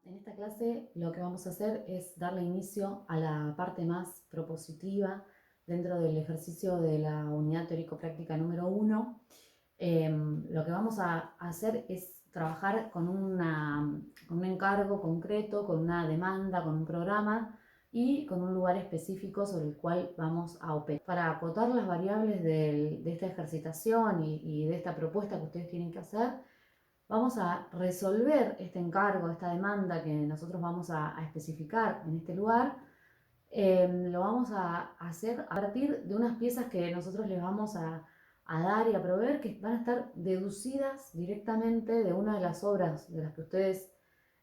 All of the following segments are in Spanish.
En esta clase lo que vamos a hacer es darle inicio a la parte más propositiva dentro del ejercicio de la unidad teórico-práctica número 1. Lo que vamos a hacer es trabajar con un encargo concreto, con una demanda, con un programa y con un lugar específico sobre el cual vamos a operar. Para acotar las variables de esta ejercitación y de esta propuesta que ustedes tienen que hacer, vamos a resolver este encargo, esta demanda que nosotros vamos a especificar en este lugar. Lo vamos a hacer a partir de unas piezas que nosotros les vamos a dar y a proveer, que van a estar deducidas directamente de una de las obras de las que ustedes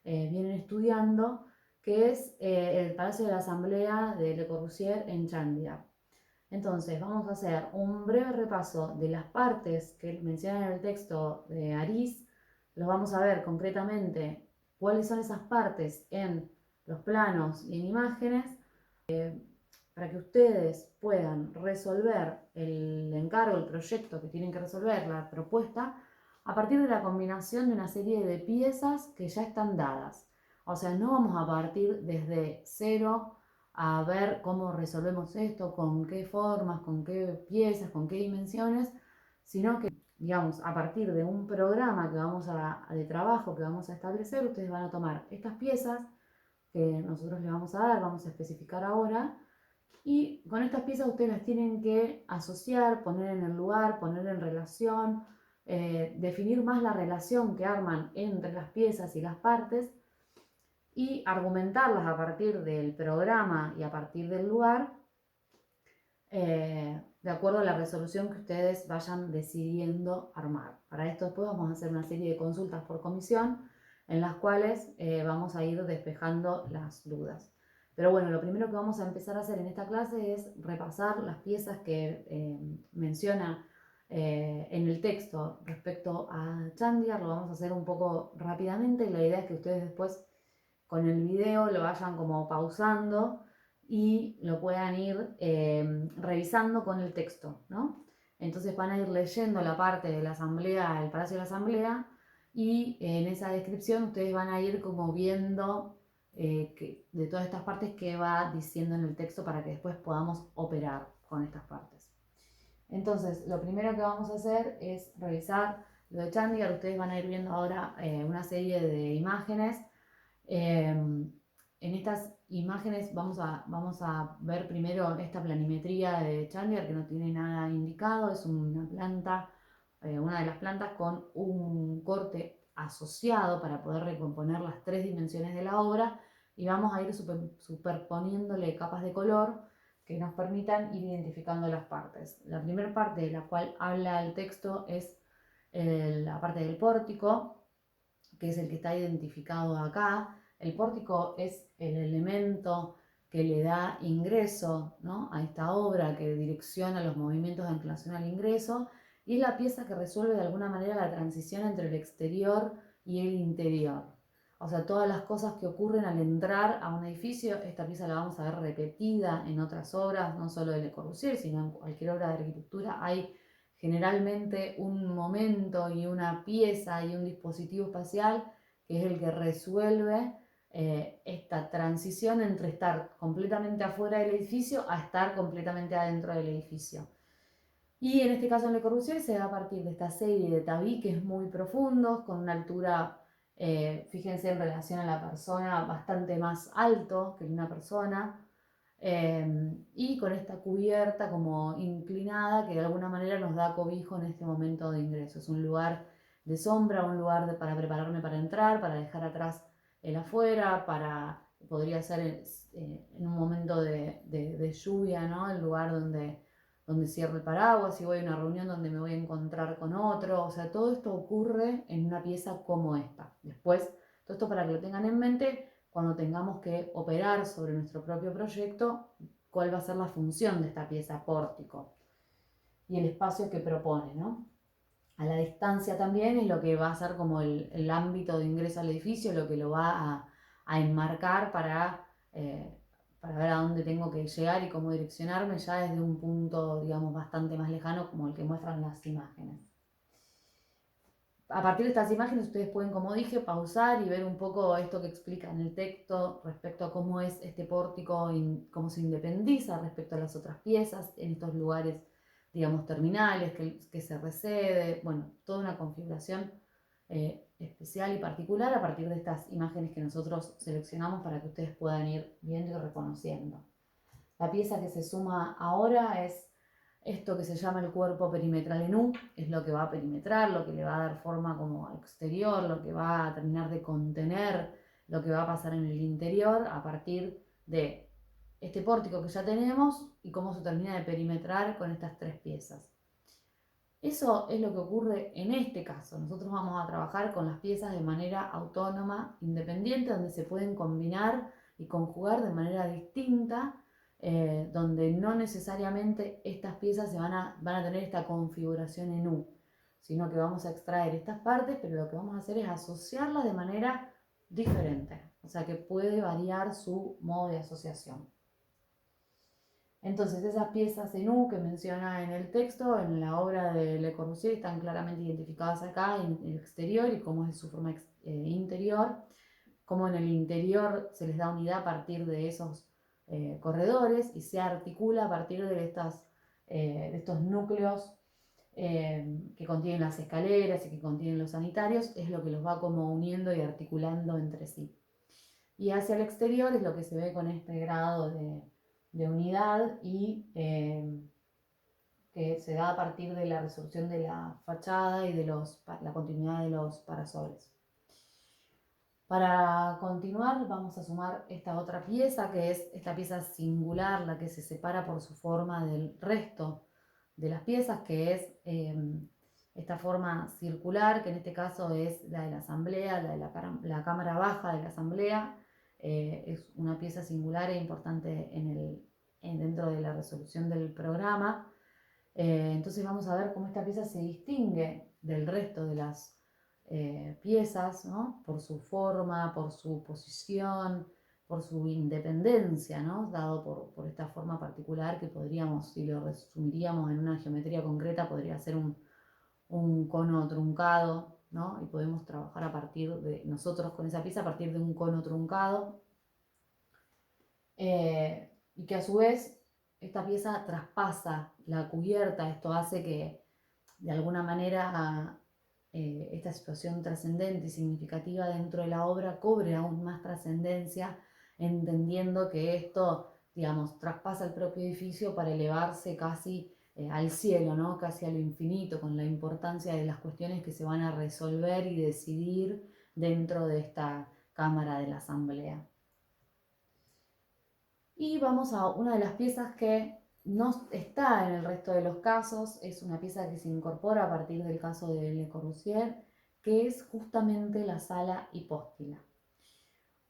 vienen estudiando, que es el Palacio de la Asamblea de Le Corbusier en Chandigarh. Entonces vamos a hacer un breve repaso de las partes que menciona en el texto de Aris. Los vamos a ver concretamente cuáles son esas partes en los planos y en imágenes, para que ustedes puedan resolver el encargo, el proyecto que tienen que resolver, la propuesta, a partir de la combinación de una serie de piezas que ya están dadas. O sea, no vamos a partir desde cero a ver cómo resolvemos esto, con qué formas, con qué piezas, con qué dimensiones, sino que, digamos, a partir de un programa de trabajo que vamos a establecer, ustedes van a tomar estas piezas que nosotros les vamos a dar, vamos a especificar ahora, y con estas piezas ustedes las tienen que asociar, poner en el lugar, poner en relación, definir más la relación que arman entre las piezas y las partes y argumentarlas a partir del programa y a partir del lugar, de acuerdo a la resolución que ustedes vayan decidiendo armar. Para esto después vamos a hacer una serie de consultas por comisión en las cuales vamos a ir despejando las dudas. Pero bueno, lo primero que vamos a empezar a hacer en esta clase es repasar las piezas que menciona en el texto respecto a Chandigarh. Lo vamos a hacer un poco rápidamente y la idea es que ustedes después con el video lo vayan como pausando y lo puedan ir revisando con el texto, ¿no? Entonces van a ir leyendo la parte de la asamblea, el Palacio de la Asamblea, y en esa descripción ustedes van a ir como viendo de todas estas partes que va diciendo en el texto para que después podamos operar con estas partes. Entonces, lo primero que vamos a hacer es revisar lo de Chandigarh. Ustedes van a ir viendo ahora una serie de imágenes. En estas imágenes vamos a ver primero esta planimetría de Chandigarh, que no tiene nada indicado. Es una planta, una de las plantas con un corte asociado para poder recomponer las tres dimensiones de la obra, y vamos a ir superponiéndole capas de color que nos permitan ir identificando las partes. La primera parte de la cual habla el texto es la parte del pórtico, que es el que está identificado acá. El pórtico es el elemento que le da ingreso, ¿no?, a esta obra, que direcciona los movimientos de inclinación al ingreso, y es la pieza que resuelve de alguna manera la transición entre el exterior y el interior. O sea, todas las cosas que ocurren al entrar a un edificio, esta pieza la vamos a ver repetida en otras obras, no solo de Le Corbusier, sino en cualquier obra de arquitectura. Hay generalmente un momento y una pieza y un dispositivo espacial que es el que resuelve esta transición entre estar completamente afuera del edificio a estar completamente adentro del edificio. Y en este caso en Le Corbusier se da a partir de esta serie de tabiques muy profundos, con una altura, fíjense, en relación a la persona, bastante más alto que una persona, y con esta cubierta como inclinada que de alguna manera nos da cobijo en este momento de ingreso. Es un lugar de sombra, un lugar para prepararme para entrar, para dejar atrás el afuera, podría ser en un momento de lluvia, ¿no?, el lugar donde cierro el paraguas, si voy a una reunión donde me voy a encontrar con otro. O sea, todo esto ocurre en una pieza como esta. Después, todo esto para que lo tengan en mente cuando tengamos que operar sobre nuestro propio proyecto, cuál va a ser la función de esta pieza pórtico y el espacio que propone, ¿no? A la distancia también es lo que va a ser como el ámbito de ingreso al edificio, lo que lo va a enmarcar para ver a dónde tengo que llegar y cómo direccionarme ya desde un punto, digamos, bastante más lejano, como el que muestran las imágenes. A partir de estas imágenes ustedes pueden, como dije, pausar y ver un poco esto que explica en el texto respecto a cómo es este pórtico, cómo se independiza respecto a las otras piezas en estos lugares, digamos, terminales, que se recede, bueno, toda una configuración especial y particular a partir de estas imágenes que nosotros seleccionamos para que ustedes puedan ir viendo y reconociendo. La pieza que se suma ahora es esto que se llama el cuerpo perimetral en U, es lo que va a perimetrar, lo que le va a dar forma como exterior, lo que va a terminar de contener lo que va a pasar en el interior a partir de este pórtico que ya tenemos y cómo se termina de perimetrar con estas tres piezas. Eso es lo que ocurre en este caso. Nosotros vamos a trabajar con las piezas de manera autónoma, independiente, donde se pueden combinar y conjugar de manera distinta, donde no necesariamente estas piezas van a tener esta configuración en U, sino que vamos a extraer estas partes, pero lo que vamos a hacer es asociarlas de manera diferente, o sea que puede variar su modo de asociación. Entonces esas piezas en U que menciona en el texto, en la obra de Le Corbusier, están claramente identificadas acá en el exterior y cómo es su forma interior, cómo en el interior se les da unidad a partir de esos corredores y se articula a partir de estos núcleos que contienen las escaleras y que contienen los sanitarios, es lo que los va como uniendo y articulando entre sí. Y hacia el exterior es lo que se ve con este grado de unidad y que se da a partir de la resolución de la fachada y de la continuidad de los parasoles. Para continuar vamos a sumar esta otra pieza, que es esta pieza singular, la que se separa por su forma del resto de las piezas, que es esta forma circular, que en este caso es la de la asamblea, la de la cámara baja de la asamblea. Es una pieza singular e importante dentro de la resolución del programa. Entonces vamos a ver cómo esta pieza se distingue del resto de las piezas, ¿no? Por su forma, por su posición, por su independencia, ¿no? Dado por esta forma particular que podríamos, si lo resumiríamos en una geometría concreta, podría ser un cono truncado, ¿no? Y podemos trabajar a partir de nosotros con esa pieza a partir de un cono truncado. Y que a su vez esta pieza traspasa la cubierta, esto hace que de alguna manera esta situación trascendente y significativa dentro de la obra cobre aún más trascendencia, entendiendo que esto, digamos, traspasa el propio edificio para elevarse casi al cielo, ¿no? Casi a lo infinito, con la importancia de las cuestiones que se van a resolver y decidir dentro de esta Cámara de la Asamblea. Y vamos a una de las piezas que no está en el resto de los casos, es una pieza que se incorpora a partir del caso de Le Corbusier, que es justamente la sala hipóstila,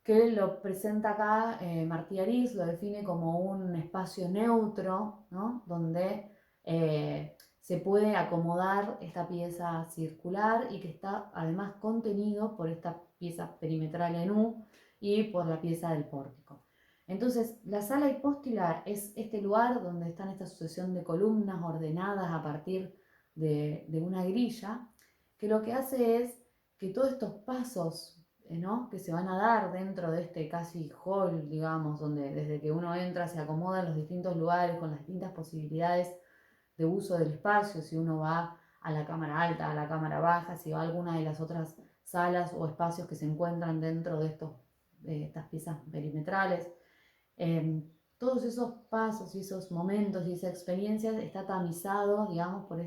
que lo presenta acá Martí Arís, lo define como un espacio neutro, ¿no? Donde se puede acomodar esta pieza circular y que está además contenido por esta pieza perimetral en U y por la pieza del pórtico. Entonces, la sala hipóstila es este lugar donde están esta sucesión de columnas ordenadas a partir de una grilla, que lo que hace es que todos estos pasos, ¿no? Que se van a dar dentro de este casi hall, digamos, donde desde que uno entra se acomodan los distintos lugares con las distintas posibilidades de uso del espacio, si uno va a la cámara alta, a la cámara baja, si va a alguna de las otras salas o espacios que se encuentran dentro de estas piezas perimetrales. Todos esos pasos y esos momentos y esa experiencia está tamizado, digamos, por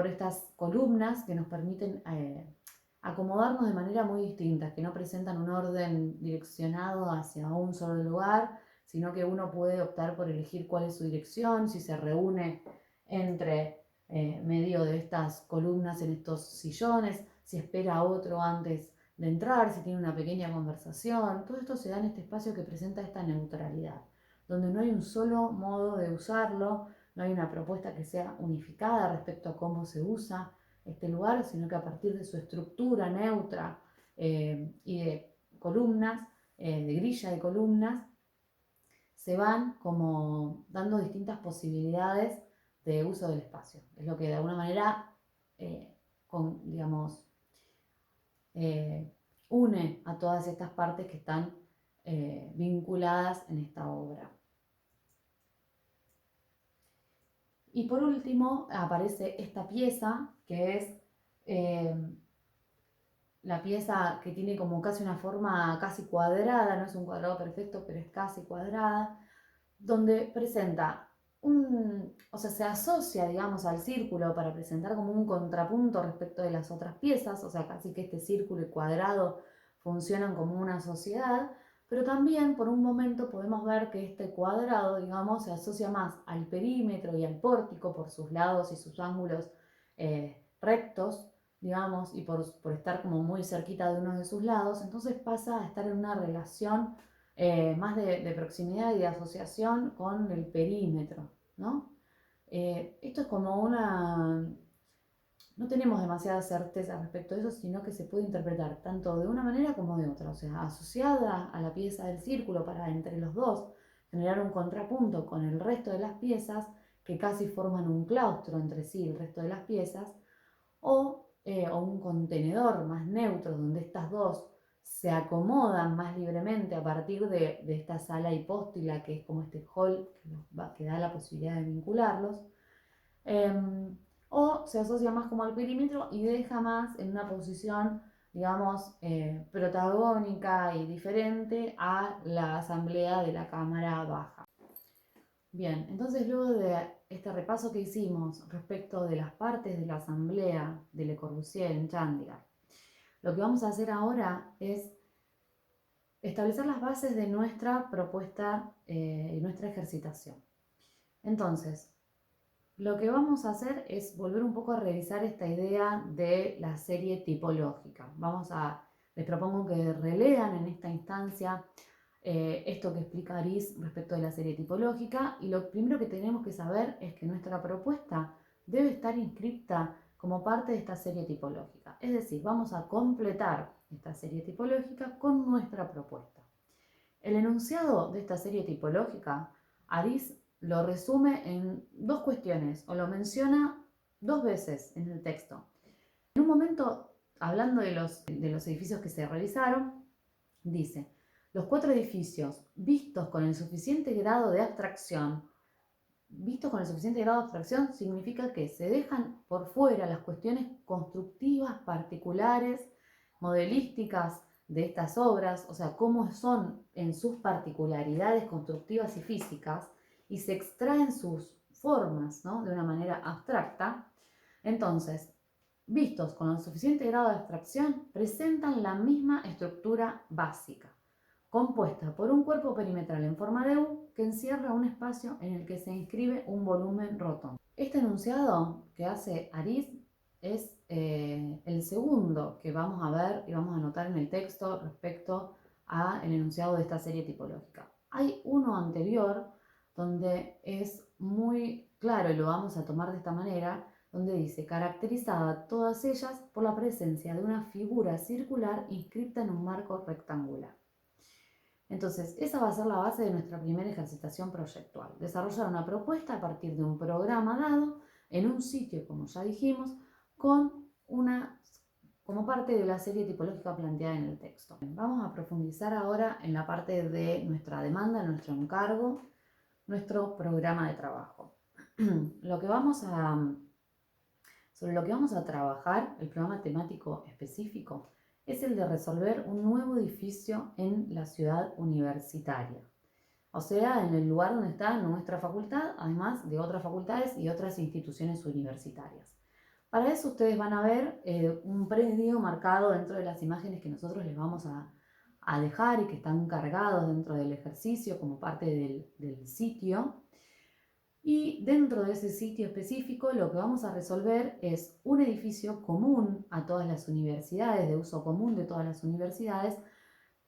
estas columnas que nos permiten acomodarnos de manera muy distinta, que no presentan un orden direccionado hacia un solo lugar, sino que uno puede optar por elegir cuál es su dirección, si se reúne entre medio de estas columnas en estos sillones, si espera a otro antes de entrar, si tiene una pequeña conversación. Todo esto se da en este espacio que presenta esta neutralidad, donde no hay un solo modo de usarlo, no hay una propuesta que sea unificada respecto a cómo se usa este lugar, sino que a partir de su estructura neutra y de columnas, de grilla de columnas, se van como dando distintas posibilidades de uso del espacio. Es lo que de alguna manera digamos, une a todas estas partes que están vinculadas en esta obra. Y por último aparece esta pieza, que es la pieza que tiene como casi una forma casi cuadrada, no es un cuadrado perfecto, pero es casi cuadrada, donde presenta o sea, se asocia, digamos, al círculo para presentar como un contrapunto respecto de las otras piezas, o sea, casi que este círculo y cuadrado funcionan como una sociedad, pero también por un momento podemos ver que este cuadrado, digamos, se asocia más al perímetro y al pórtico por sus lados y sus ángulos rectos, digamos, y por estar como muy cerquita de uno de sus lados, entonces pasa a estar en una relación más de proximidad y de asociación con el perímetro, ¿no? Esto es como no tenemos demasiada certeza respecto a eso, sino que se puede interpretar tanto de una manera como de otra, o sea, asociada a la pieza del círculo para entre los dos generar un contrapunto con el resto de las piezas que casi forman un claustro entre sí, el resto de las piezas, o un contenedor más neutro donde estas dos se acomodan más libremente a partir de esta sala hipóstila que es como este hall que da la posibilidad de vincularlos, o se asocia más como al perímetro y deja más en una posición, digamos, protagónica y diferente a la asamblea de la cámara baja. Bien, entonces luego de este repaso que hicimos respecto de las partes de la asamblea de Le Corbusier en Chandigarh, lo que vamos a hacer ahora es establecer las bases de nuestra propuesta y nuestra ejercitación. Entonces, lo que vamos a hacer es volver un poco a revisar esta idea de la serie tipológica. Les propongo que relean en esta instancia esto que explica Aris respecto de la serie tipológica, y lo primero que tenemos que saber es que nuestra propuesta debe estar inscripta como parte de esta serie tipológica. Es decir, vamos a completar esta serie tipológica con nuestra propuesta. El enunciado de esta serie tipológica, Aris lo resume en dos cuestiones, o lo menciona dos veces en el texto. En un momento, hablando de los edificios que se realizaron, dice: los 4 edificios vistos con el suficiente grado de abstracción, significa que se dejan por fuera las cuestiones constructivas particulares, modelísticas de estas obras, o sea, cómo son en sus particularidades constructivas y físicas, y se extraen sus formas, ¿no?, de una manera abstracta. Entonces, vistos con el suficiente grado de abstracción, presentan la misma estructura básica, compuesta por un cuerpo perimetral en forma de U que encierra un espacio en el que se inscribe un volumen rotondo. Este enunciado que hace Aris es el segundo que vamos a ver y vamos a notar en el texto respecto al enunciado de esta serie tipológica. Hay uno anterior donde es muy claro, y lo vamos a tomar de esta manera, donde dice: caracterizada todas ellas por la presencia de una figura circular inscripta en un marco rectangular. Entonces, esa va a ser la base de nuestra primera ejercitación proyectual. Desarrollar una propuesta a partir de un programa dado en un sitio, como ya dijimos, como parte de la serie tipológica planteada en el texto. Vamos a profundizar ahora en la parte de nuestra demanda, nuestro encargo, nuestro programa de trabajo. Sobre lo que vamos a trabajar, el programa temático específico es el de resolver un nuevo edificio en la ciudad universitaria. O sea, en el lugar donde está nuestra facultad, además de otras facultades y otras instituciones universitarias. Para eso ustedes van a ver un predio marcado dentro de las imágenes que nosotros les vamos a dejar y que están cargados dentro del ejercicio como parte del sitio. Y dentro de ese sitio específico lo que vamos a resolver es un edificio común a todas las universidades, de uso común de todas las universidades,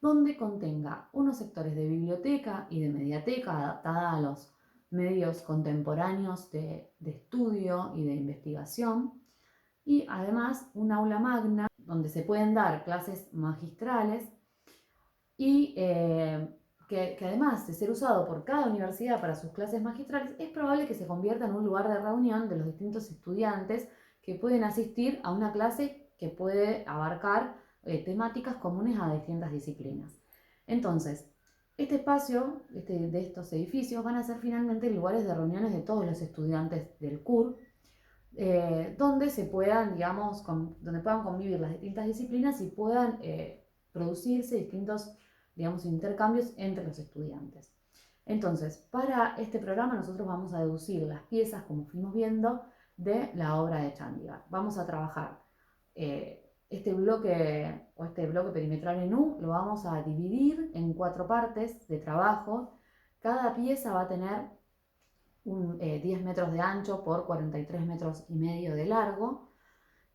donde contenga unos sectores de biblioteca y de mediateca adaptada a los medios contemporáneos de estudio y de investigación, y además un aula magna donde se pueden dar clases magistrales y que además de ser usado por cada universidad para sus clases magistrales, es probable que se convierta en un lugar de reunión de los distintos estudiantes que pueden asistir a una clase que puede abarcar temáticas comunes a distintas disciplinas. Entonces, este espacio de estos edificios van a ser finalmente lugares de reuniones de todos los estudiantes del CUR, donde se puedan, digamos, donde puedan convivir las distintas disciplinas y puedan producirse distintos, digamos, intercambios entre los estudiantes. Entonces, para este programa nosotros vamos a deducir las piezas, como fuimos viendo, de la obra de Chandigarh. Vamos a trabajar este bloque perimetral en U, lo vamos a dividir en 4 partes de trabajo. Cada pieza va a tener 10 metros de ancho por 43 metros y medio de largo,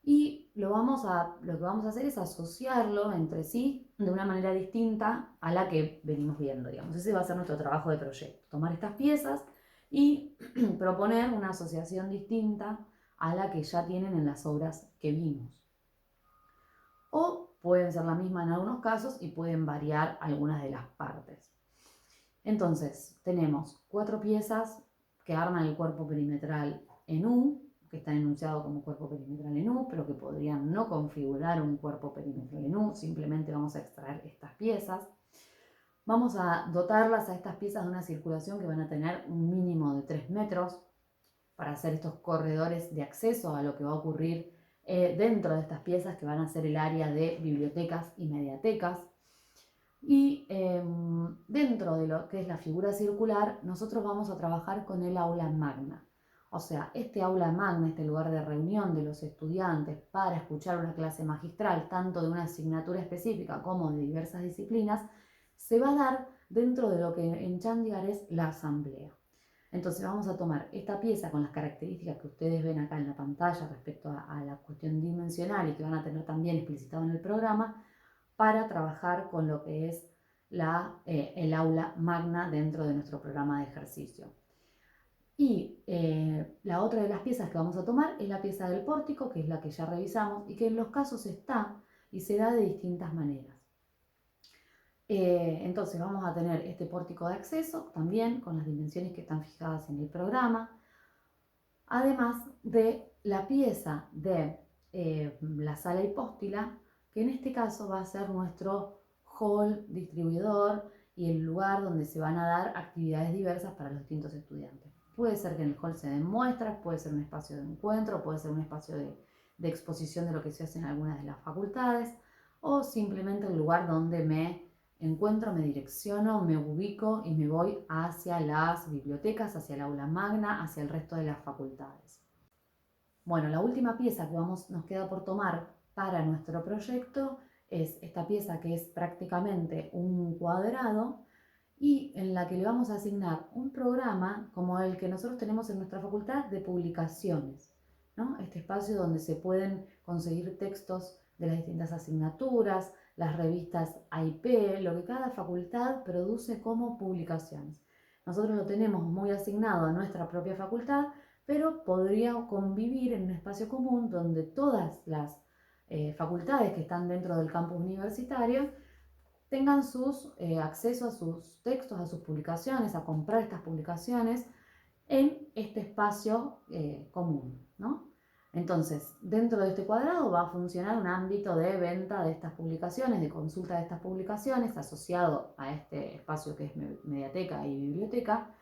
y lo que vamos a hacer es asociarlo entre sí de una manera distinta a la que venimos viendo, digamos. Ese va a ser nuestro trabajo de proyecto, tomar estas piezas y proponer una asociación distinta a la que ya tienen en las obras que vimos. O pueden ser la misma en algunos casos y pueden variar algunas de las partes. Entonces, tenemos 4 piezas que arman el cuerpo perimetral en U, que están enunciados como cuerpo perimetral en U, pero que podrían no configurar un cuerpo perimetral en U, simplemente vamos a extraer estas piezas. Vamos a dotarlas a estas piezas de una circulación que van a tener un mínimo de 3 metros para hacer estos corredores de acceso a lo que va a ocurrir dentro de estas piezas, que van a ser el área de bibliotecas y mediatecas. Y dentro de lo que es la figura circular, nosotros vamos a trabajar con el aula magna. O sea, este aula magna, este lugar de reunión de los estudiantes para escuchar una clase magistral, tanto de una asignatura específica como de diversas disciplinas, se va a dar dentro de lo que en Chandigarh es la asamblea. Entonces vamos a tomar esta pieza con las características que ustedes ven acá en la pantalla respecto a la cuestión dimensional y que van a tener también explicitado en el programa, para trabajar con lo que es el aula magna dentro de nuestro programa de ejercicio. Y la otra de las piezas que vamos a tomar es la pieza del pórtico, que es la que ya revisamos y que en los casos está y se da de distintas maneras. Entonces vamos a tener este pórtico de acceso también con las dimensiones que están fijadas en el programa, además de la pieza de la sala hipóstila, que en este caso va a ser nuestro hall distribuidor y el lugar donde se van a dar actividades diversas para los distintos estudiantes. Puede ser que en el hall se den muestras, puede ser un espacio de encuentro, puede ser un espacio de exposición de lo que se hace en algunas de las facultades, o simplemente el lugar donde me encuentro, me direcciono, me ubico y me voy hacia las bibliotecas, hacia el aula magna, hacia el resto de las facultades. Bueno, la última pieza que nos queda por tomar para nuestro proyecto es esta pieza, que es prácticamente un cuadrado y en la que le vamos a asignar un programa como el que nosotros tenemos en nuestra facultad de publicaciones, ¿no? Este espacio donde se pueden conseguir textos de las distintas asignaturas, las revistas AIP, lo que cada facultad produce como publicaciones. Nosotros lo tenemos muy asignado a nuestra propia facultad, pero podría convivir en un espacio común donde todas las facultades que están dentro del campus universitario tengan acceso a sus textos, a sus publicaciones, a comprar estas publicaciones en este espacio común, ¿no? Entonces, dentro de este cuadrado va a funcionar un ámbito de venta de estas publicaciones, de consulta de estas publicaciones, asociado a este espacio que es mediateca y biblioteca.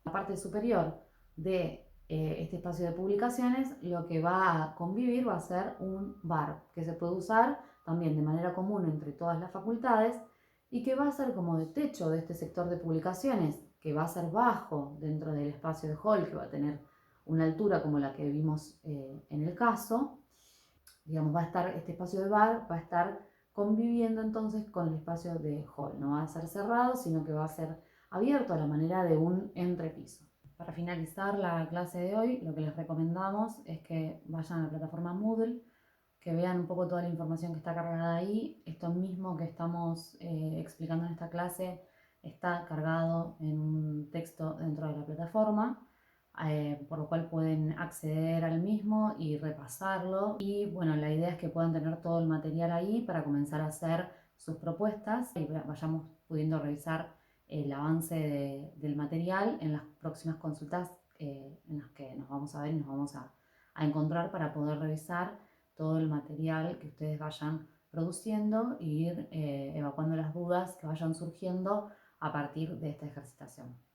La parte superior de este espacio de publicaciones, lo que va a convivir va a ser un bar, que se puede usar también de manera común entre todas las facultades y que va a ser como de techo de este sector de publicaciones, que va a ser bajo dentro del espacio de hall, que va a tener una altura como la que vimos en el caso. Digamos, este espacio de bar va a estar conviviendo entonces con el espacio de hall. No va a ser cerrado, sino que va a ser abierto a la manera de un entrepiso. Para finalizar la clase de hoy, lo que les recomendamos es que vayan a la plataforma Moodle, que vean un poco toda la información que está cargada ahí. Esto mismo que estamos explicando en esta clase está cargado en un texto dentro de la plataforma, por lo cual pueden acceder al mismo y repasarlo. Y bueno, la idea es que puedan tener todo el material ahí para comenzar a hacer sus propuestas y vayamos pudiendo revisar el avance del material en las próximas consultas en las que nos vamos a ver y nos vamos a a encontrar para poder revisar todo el material que ustedes vayan produciendo e ir evacuando las dudas que vayan surgiendo a partir de esta ejercitación.